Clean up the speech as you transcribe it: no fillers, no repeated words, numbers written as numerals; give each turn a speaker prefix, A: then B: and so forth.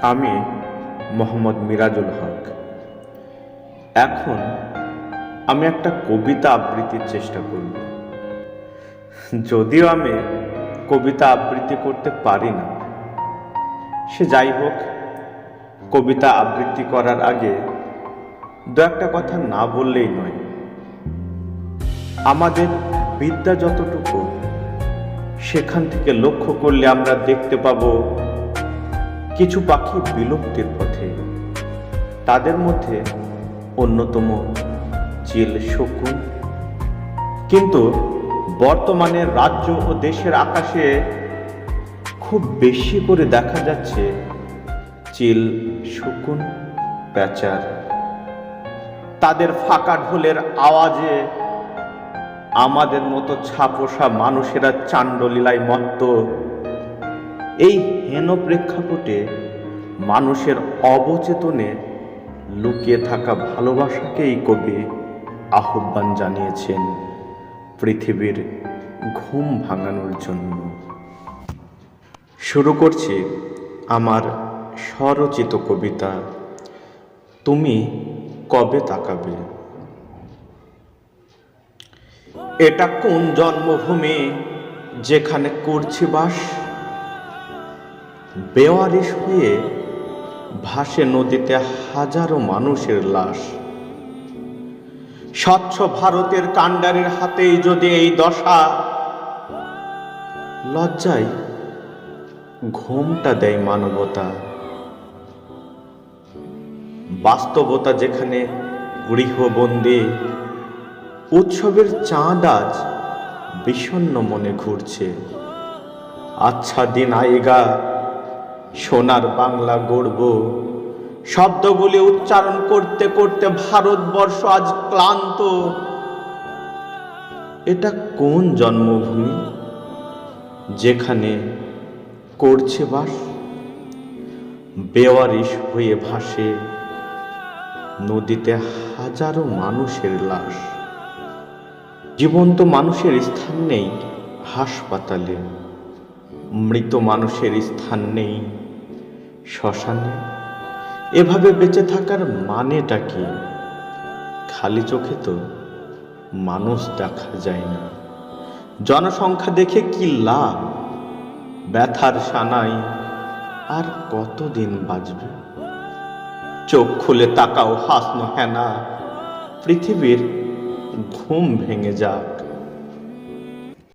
A: আমি মোহাম্মদ মিরাজুল হক। এখন আমি একটা কবিতা আবৃত্তির চেষ্টা করব। যদিও আমি কবিতা আবৃত্তি করতে পারি না, সে যাই হোক, কবিতা আবৃত্তি করার আগে দু একটা কথা না বললেই নয়। আমাদের বিদ্যা যতটুকু, সেখান থেকে লক্ষ্য করলে আমরা দেখতে পাব কিছু পাখি বিলুপ্তির পথে। তাদের মধ্যে অন্যতম চিল শকুন। কিন্তু বর্তমানে রাজ্য ও দেশের আকাশে খুব বেশি করে দেখা যাচ্ছে চিল শকুন, প্যাঁচার। তাদের ফাঁকা ঢোলের আওয়াজে আমাদের মতো ছাপোষা মানুষেরা চাণ্ডলীলায় মত্ত। এই হেন প্রেক্ষাপটে মানুষের অবচেতনে লুকিয়ে থাকা ভালোবাসাকেই কবি আহ্বান জানিয়েছেন পৃথিবীর ঘুম ভাঙানোর জন্য। শুরু করছি আমার স্বরচিত কবিতা, তুমি কবে তাকাবে। এটা কোন জন্মভূমি যেখানে করছি বাস? বেওয়ারিশ হয়ে ভাসে নদীতে হাজারো মানুষের লাশ। স্বচ্ছ ভারতের কাণ্ডারির হাতেই যদি এই দশা, লজ্জায় ঘুমটা দেয় মানবতা। বাস্তবতা যেখানে গৃহবন্দী, উৎসবের চাঁদ আজ বিষণ্ণ মনে ঘুরছে। আচ্ছা দিন আইগা, সোনার বাংলা গড়ব। শব্দগুলি উচ্চারণ করতে করতে ভারতবর্ষ আজ ক্লান্ত। এটা কোন জন্মভূমি যেখানে করছে বাস? বেওয়ারিশ হয়ে ভাসে নদীতে হাজারো মানুষের লাশ। জীবন্ত মানুষের স্থান নেই হাসপাতালে, মৃত মানুষের স্থান নেই শ্মশানে। এভাবে বেঁচে থাকার মানেটা কি? খালি চোখে তো মানুষ দেখা যায় না। জনসংখ্যা দেখে কি লাভ? ব্যথার সানাই আর কতদিন বাঁচবে? চোখ খুলে তাকাও হাসনো হেনা, পৃথিবীর ঘুম ভেঙে যা।